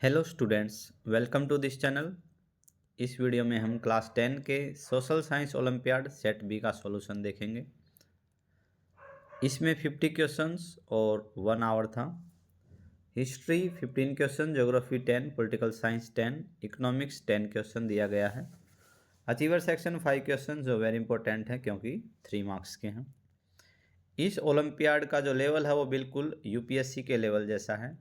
Hello students, welcome to this channel. इस video में हम क्लास 10 के social science olympiad set B का सॉल्यूशन देखेंगे। इसमें 50 क्वेश्चंस और 1 आवर था। History 15 question, geography 10, political science 10, economics 10 question दिया गया है। अचीवर सेक्शन 5 क्वेश्चन जो वेरी इंपॉर्टेंट है क्योंकि 3 मार्क्स के हैं। इस ओलंपियाड का जो लेवल है वो बिल्कुल यूपीएससी के लेवल जैसा है।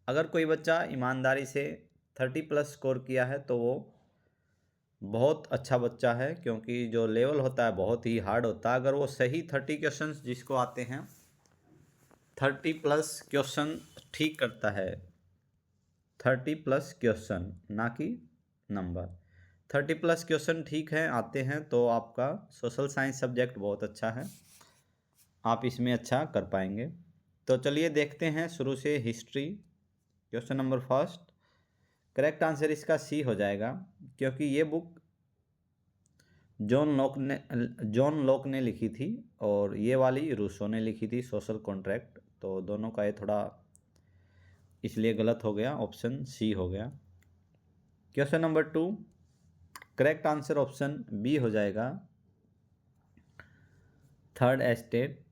अगर कोई बच्चा ईमानदारी से 30 प्लस स्कोर किया है तो वो बहुत अच्छा बच्चा है, क्योंकि जो लेवल होता है बहुत ही हार्ड होता है। अगर वो सही 30 क्वेश्चंस जिसको आते हैं, 30 प्लस क्वेश्चन ठीक करता है, 30 प्लस क्वेश्चन ना कि नंबर, 30 प्लस क्वेश्चन ठीक है आते हैं तो आपका सोशल साइंस सब्जेक्ट बहुत अच्छा है, आप इसमें अच्छा कर पाएंगे। तो चलिए देखते हैं शुरू से। History question number first, correct answer इसका सी हो जाएगा, क्योंकि ये बुक जॉन लॉक ने लिखी थी और ये वाली रूसो ने लिखी थी, सोशल कॉन्ट्रैक्ट। तो दोनों का ये थोड़ा इसलिए गलत हो गया, ऑप्शन सी हो गया। Question number 2, correct answer option B हो जाएगा, third estate.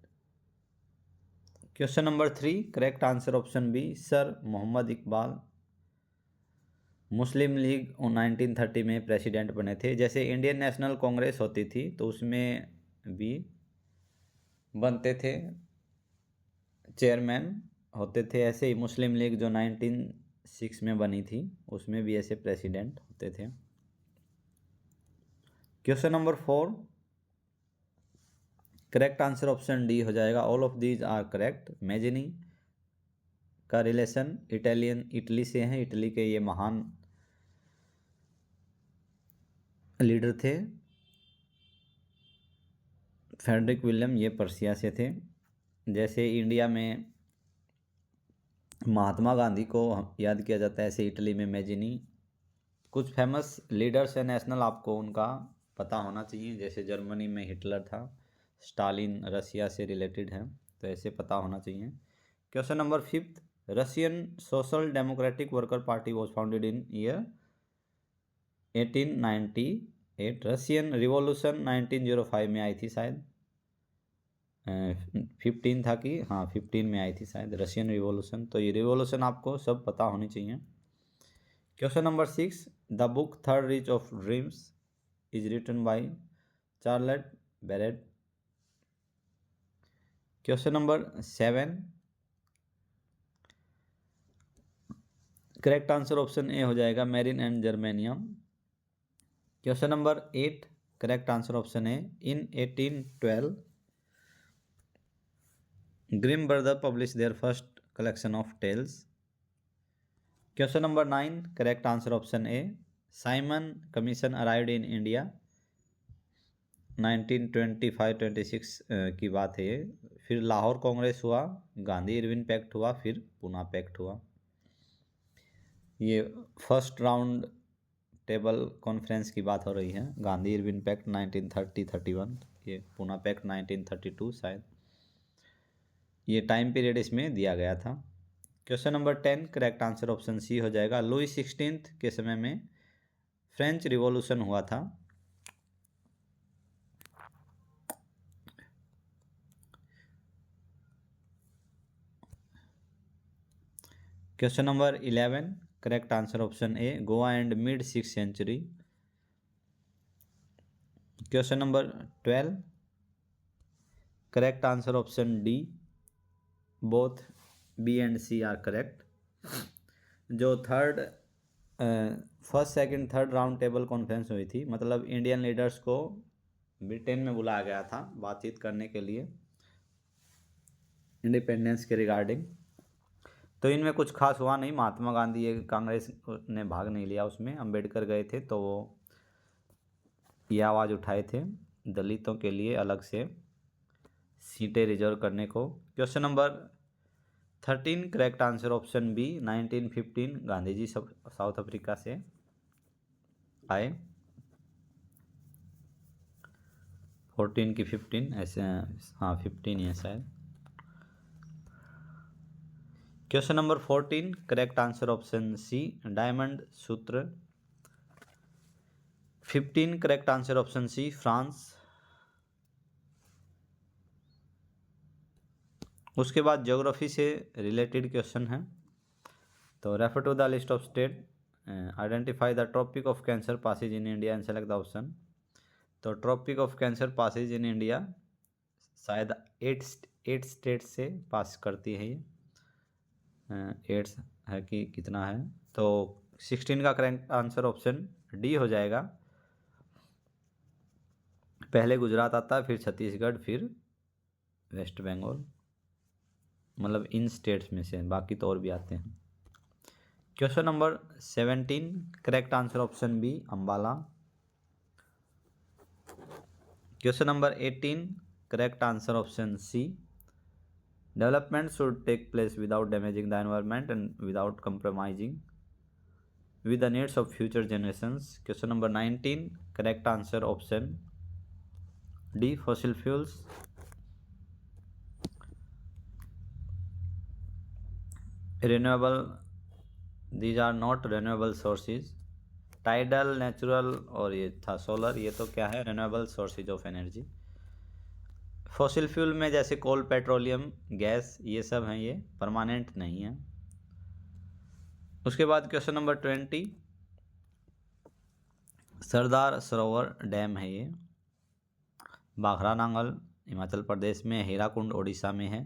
Question number 3, correct answer option B, sir Mohammad Iqbal Muslim League 1930 में प्रेसिडेंट बने थे। जैसे इंडियन नेशनल कांग्रेस होती थी तो उसमें भी बनते थे, चेयरमैन होते थे, ऐसे ही मुस्लिम लीग जो 1906 में बनी थी उसमें भी ऐसे प्रेसिडेंट होते थे। Question number 4, correct answer option D हो जाएगा, all of these are correct. Mazzini का रिलेशन इटली से है, इटली के ये महान लीडर थे। फ्रेडरिक विलियम ये पर्सिया से थे। जैसे इंडिया में महात्मा गांधी को याद किया जाता है, ऐसे इटली में मैजिनी। कुछ फेमस लीडर्स है नेशनल, आपको उनका पता होना चाहिए। जैसे जर्मनी में हिटलर था, स्टालिन रसिया से रिलेटेड है, तो ऐसे पता होना चाहिए। Question number 5, Russian social democratic worker party was founded in year 1898। Russian revolution 1905 में आई थी शायद, 15 था कि हाँ 15 में आई थी शायद रशियन रिवॉल्यूशन। तो ये रिवॉल्यूशन आपको सब पता होनी चाहिए। Question number 6, the book Third Reich of Dreams is written by Charlotte Beradt. Question number 7, correct answer option A हो जाएगा, Marianne and germanium. Question number 8, correct answer option A, in 1812 Grimm brother publish their first collection of tales. Question number 9, correct answer option A, Simon Commission arrived in India 1925-26 की बात है ये। फिर लाहौर कांग्रेस हुआ, Gandhi Irwin pact हुआ, फिर Poona pact हुआ। ये फर्स्ट राउंड टेबल कॉन्फ्रेंस की बात हो रही है। गांधी इरविन पैक्ट 1930-31, ये पूना पैक्ट 1932 शायद, ये टाइम पीरियड इसमें दिया गया था। Question number 10, correct answer option C हो जाएगा, लुई 16 के समय में फ्रेंच रिवॉल्यूशन हुआ था। Question number 11, correct answer option A, Goa and mid 6th century. Question number 12, correct answer option D, both B and C are correct. जो first second third round table conference हुई थी, मतलब Indian leaders को Britain में बुलाया गया था बातचीत करने के लिए इंडिपेंडेंस के रिगार्डिंग। तो इनमें कुछ खास हुआ नहीं, महात्मा गांधी ये कांग्रेस ने भाग नहीं लिया उसमें, अंबेडकर गए थे तो वो ये आवाज़ उठाए थे दलितों के लिए अलग से सीटें रिजर्व करने को। Question number 13, correct answer option B, 1915 Gandhi ji South Africa से आए, 14 की 15 ऐसे, हाँ 15 ही है शायद। Question number 14 correct answer option C diamond Sutra. 15 correct answer option C France. उसके बाद ज्योग्राफी से रिलेटेड क्वेश्चन है, तो refer to the list of state, identify the Tropic of Cancer passes in India and select the option. तो Tropic of Cancer passes in India शायद 8 state से पास करती है ये, 8 है कि कितना है, तो 16 का करेक्ट आंसर ऑप्शन डी हो जाएगा। पहले गुजरात आता है, फिर छत्तीसगढ़, फिर वेस्ट बंगाल, मतलब इन स्टेट्स में से, बाकी तो और भी आते हैं। Question number 17 correct answer option B Ambala. Question number 18 correct answer option C development should take place without damaging the environment and without compromising with the needs of future generations. Question number 19 correct answer option D fossil fuels. Renewable, these are not renewable sources. Tidal, natural और ये था solar, ये तो क्या है, renewable sources of energy. Fossil fuel में जैसे कोल, petroleum, gas, ये सब हैं, ये परमानेंट नहीं है। उसके बाद क्वेश्चन नंबर 20 सरदार सरोवर डैम है ये, बाखरा नांगल हिमाचल प्रदेश में, हीराकुंड ओडिशा में है,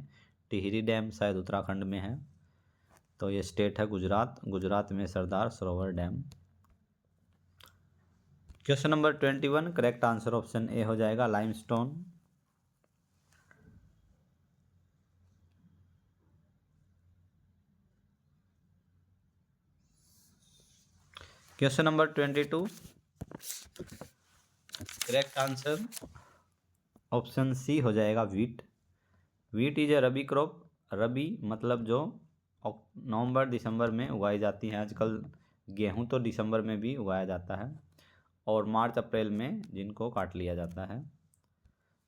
टिहरी डैम शायद उत्तराखंड में है, तो ये स्टेट है गुजरात, गुजरात में Sardar Sarovar dam. Question number 21 correct answer option A हो जाएगा limestone. Question number 22 correct answer option C हो जाएगा wheat. Wheat is a rabi crop, रबी मतलब जो नवंबर दिसंबर में उगाई जाती है। आजकल गेहूं तो दिसंबर में भी उगाया जाता है, और मार्च अप्रैल में जिनको काट लिया जाता है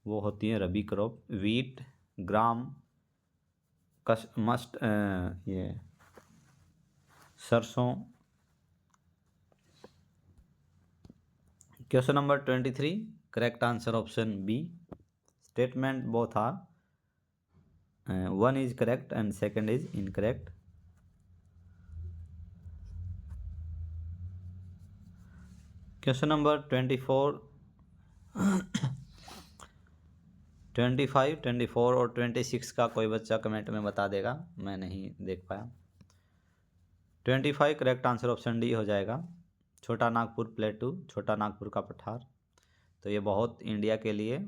वो होती है rabi crop. Wheat, gram, must, ये सरसों। Question number 23 correct answer option B statement both are, one is correct and second is incorrect. क्वेश्चन नंबर 24 25 24 और 26 का कोई बच्चा कमेंट में बता देगा, मैं नहीं देख पाया। 25 करेक्ट आंसर ऑप्शन डी हो जाएगा, छोटा नागपुर प्लेटू, छोटा नागपुर का पठार। तो ये बहुत इंडिया के लिए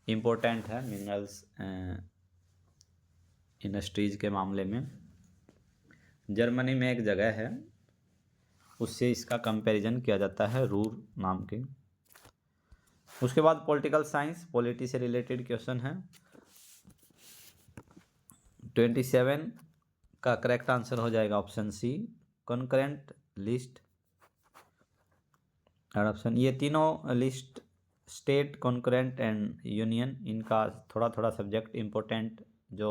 इम्पोर्टेंट है मिनरल्स इंडस्ट्रीज के मामले में। जर्मनी में एक जगह है, उससे इसका कंपैरिजन किया जाता है, रूर नाम के। उसके बाद पॉलिटिकल साइंस, पॉलिटी से रिलेटेड क्वेश्चन है। 27 का करेक्ट आंसर हो जाएगा ऑप्शन सी कॉन्करेंट लिस्ट। और ऑप्शन, ये तीनों list state, concurrent and union, इनका थोड़ा थोड़ा सब्जेक्ट इम्पोर्टेंट जो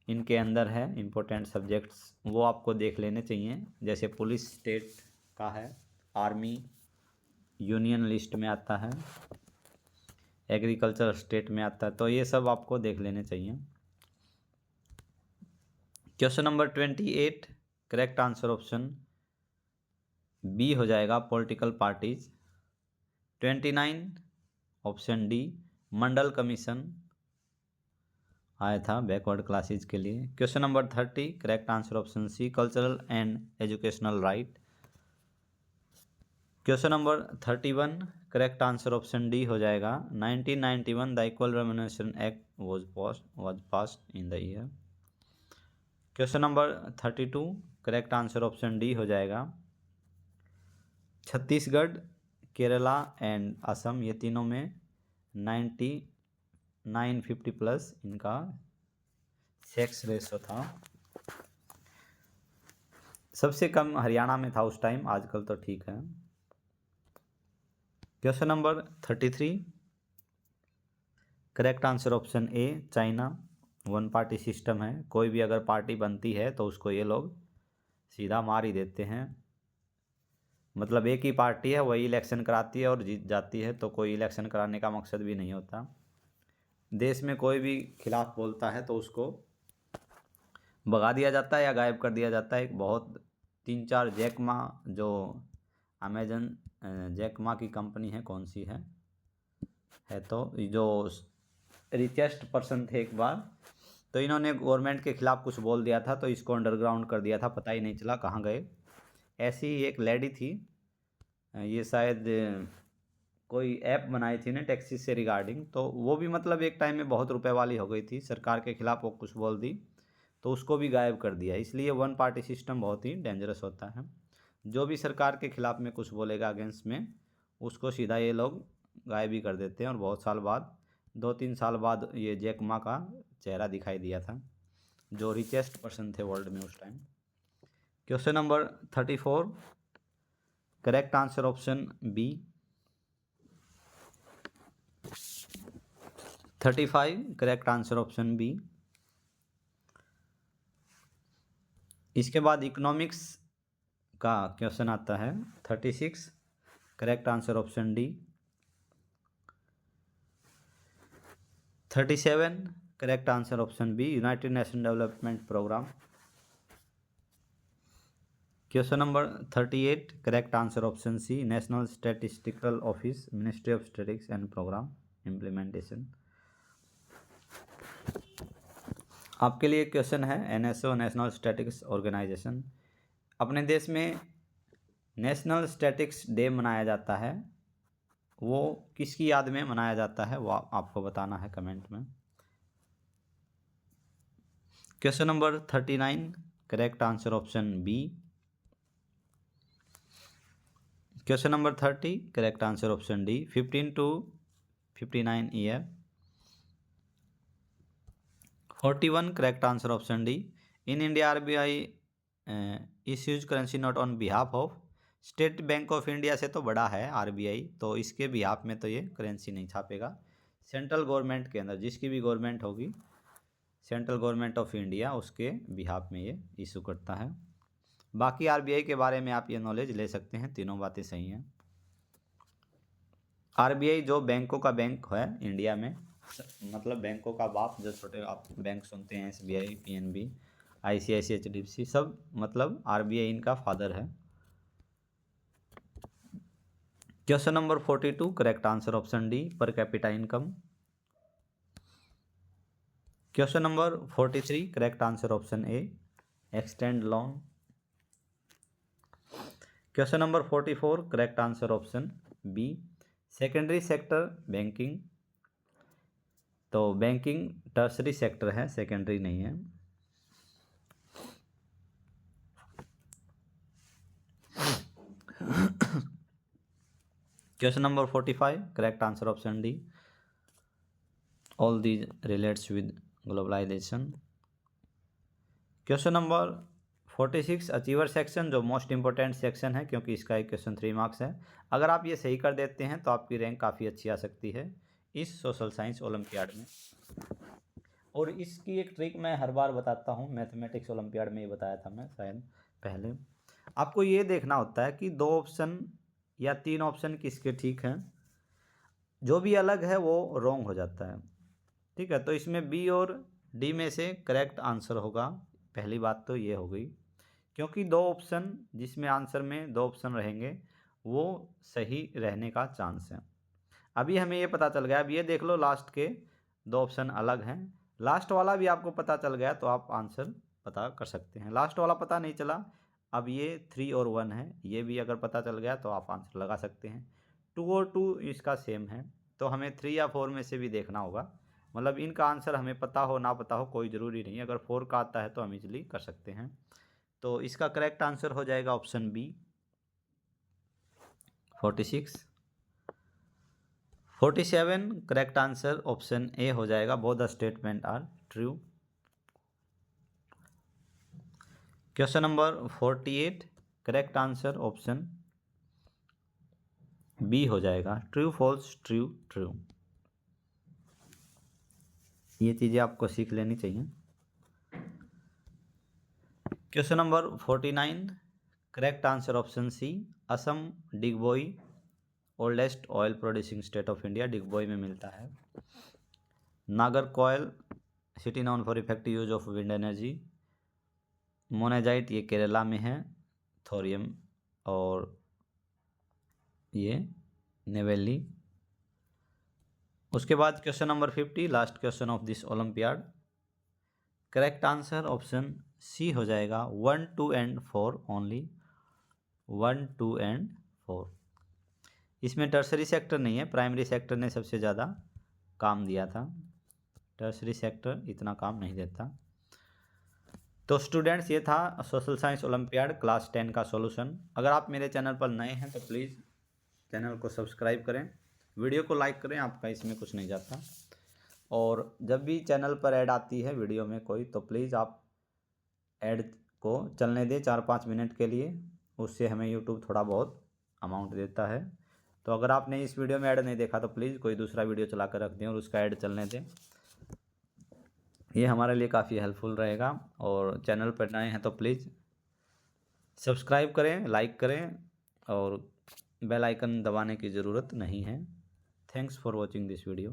इनके अंदर है, इम्पोर्टेंट सब्जेक्ट्स वो आपको देख लेने चाहिए। जैसे पुलिस स्टेट का है, आर्मी यूनियन लिस्ट में आता है, एग्रीकल्चर स्टेट में आता है, तो ये सब आपको देख लेने चाहिए। Question number 28 correct answer option B हो जाएगा political parties. 29 option D Mandal commission आया था बैकवर्ड क्लासेज के लिए। Question number 30 correct answer option C cultural and educational right. Question number 31 correct answer option D हो जाएगा 1991 the equal remuneration act was passed in the year. Question number 32 correct answer option D हो जाएगा Chhattisgarh, Kerala and Assam, ये तीनों में 950 plus इनका sex ratio था। सबसे कम हरियाणा में था उस टाइम, आजकल तो ठीक है। Question number 33 correct answer option A China. One party system है, कोई भी अगर पार्टी बनती है तो उसको ये लोग सीधा मार ही देते हैं। मतलब एक ही पार्टी है, वही इलेक्शन कराती है और जीत जाती है, तो कोई इलेक्शन कराने का मकसद भी नहीं होता। देश में कोई भी खिलाफ बोलता है तो उसको भगा दिया जाता है या गायब कर दिया जाता है। एक बहुत 3-4 जैक मा, जो अमेजन जैक मा की कंपनी है, कौन सी है तो जो रिचेस्ट पर्सन थे एक बार, तो इन्होंने गवर्नमेंट के खिलाफ कुछ बोल दिया था तो इसको अंडरग्राउंड कर दिया था, पता ही नहीं चला कहाँ गए। ऐसी ही एक लेडी थी, ये शायद कोई ऐप बनाई थी ना टैक्सी से रिगार्डिंग, तो वो भी मतलब एक टाइम में बहुत रुपए वाली हो गई थी, सरकार के खिलाफ वो कुछ बोल दी तो उसको भी गायब कर दिया। इसलिए वन पार्टी सिस्टम बहुत ही डेंजरस होता है। जो भी सरकार के खिलाफ में कुछ बोलेगा अगेंस्ट में, उसको सीधा ये लोग गायब ही कर देते हैं। और बहुत साल बाद, 2-3 साल बाद ये जैक मा का चेहरा दिखाई दिया था, जो रिचेस्ट पर्सन थे वर्ल्ड में उस time. Question number 34, correct answer option B. 35, correct answer option B. इसके बाद इकोनॉमिक्स का क्वेश्चन आता है 36, correct answer option D. 37, correct answer option B, United Nation Development Programme. Question number 38, correct answer option C, National Statistical Office, Ministry of Statistics and Programme Implementation. आपके लिए question है NSO, national statistics organisation. अपने देश में national statistics day मनाया जाता है, वो किसकी याद में मनाया जाता है, वो आपको बताना है कमेंट में। Question number 39, correct answer option B. Question number 30, correct answer option D, 15 to 59 year. 41, correct answer option D, in India RBI issues currency note on behalf of State Bank of India से तो बड़ा है RBI, तो इसके behalf में तो ये currency नहीं छापेगा। सेंट्रल गवर्नमेंट के अंदर जिसकी भी गवर्नमेंट होगी, सेंट्रल गवर्नमेंट ऑफ इंडिया, उसके बिहाफ में ये इशू करता है। बाकी आरबीआई के बारे में आप ये नॉलेज ले सकते हैं, तीनों बातें सही हैं। आरबीआई जो बैंकों का बैंक है इंडिया में, मतलब बैंकों का बाप, जो छोटे आप बैंक सुनते हैं एसबीआई, पीएनबी, आईसीआईसी, एचडीएफसी, सब मतलब आरबीआई इनका फादर है। Question number 42, correct answer option D, per capita income. Question number 43, correct answer option A, extend loan. Question number 44, correct answer option B, secondary sector banking. तो banking tertiary sector है, secondary नहीं है। Question number 45, correct answer option D, all these relates with globalisation. Question number 46, achiever section, जो most important section है क्योंकि इसका एक question 3 marks है। अगर आप ये सही कर देते हैं तो आपकी रैंक काफ़ी अच्छी आ सकती है इस सोशल साइंस ओलंपियाड में। और इसकी एक ट्रिक मैं हर बार बताता हूँ, मैथमेटिक्स ओलंपियाड में ये बताया था मैं शायद पहले। आपको ये देखना होता है कि 2 ऑप्शन या 3 ऑप्शन किसके ठीक हैं, जो भी अलग है वो रॉन्ग हो जाता है। ठीक है, तो इसमें बी और डी में से करेक्ट आंसर होगा। पहली बात तो ये हो गई, क्योंकि 2 ऑप्शन जिसमें आंसर में 2 ऑप्शन रहेंगे वो सही रहने का चांस है। अभी हमें ये पता चल गया। अब ये देख लो, लास्ट के 2 ऑप्शन अलग हैं। लास्ट वाला भी आपको पता चल गया तो आप आंसर पता कर सकते हैं। लास्ट वाला पता नहीं चला, अब ये 3 और 1 है, ये भी अगर पता चल गया तो आप आंसर लगा सकते हैं। 2 और 2 इसका सेम है, तो हमें 3 या 4 में से भी देखना होगा। मतलब इनका आंसर हमें पता हो ना पता हो कोई ज़रूरी नहीं, अगर 4 का आता है तो हम इजीली कर सकते हैं। तो इसका करेक्ट आंसर हो जाएगा option B, 46। 47, correct answer option A हो जाएगा, both the statement are true. Question number 48, correct answer option B हो जाएगा, ट्रू फॉल्स ट्रू ट्रू। ये चीज़ें आपको सीख लेनी चाहिए। Question number 49, correct answer option C, Assam Digboi oldest oil producing state of India, Digboi में मिलता है। Nagercoil city known for effective use of wind energy, monazite ये केरला में है, थोरियम और ये नेवेली। उसके बाद question number 50, last question of this olympiad. Correct answer option C हो जाएगा, 1, 2 एंड 4 ओनली, 1, 2 एंड 4। इसमें टर्सरी सेक्टर नहीं है, प्राइमरी सेक्टर ने सबसे ज़्यादा काम दिया था, टर्सरी सेक्टर इतना काम नहीं देता। तो स्टूडेंट्स, ये था सोशल साइंस ओलंपियाड क्लास 10 का सॉल्यूशन। अगर आप मेरे चैनल पर नए हैं तो प्लीज़ चैनल को सब्सक्राइब करें, वीडियो को लाइक करें, आपका इसमें कुछ नहीं जाता। और जब भी चैनल पर ऐड आती है वीडियो में कोई, तो प्लीज़ आप ऐड को चलने दें 4-5 मिनट के लिए, उससे हमें यूट्यूब थोड़ा बहुत अमाउंट देता है। तो अगर आपने इस वीडियो में ऐड नहीं देखा तो प्लीज़ कोई दूसरा वीडियो चला कर रख दें और उसका ऐड चलने दें, ये हमारे लिए काफ़ी हेल्पफुल रहेगा। और चैनल पर नए हैं तो प्लीज़ सब्सक्राइब करें, लाइक करें और बेल आइकन दबाने की ज़रूरत नहीं है। Thanks for watching this video.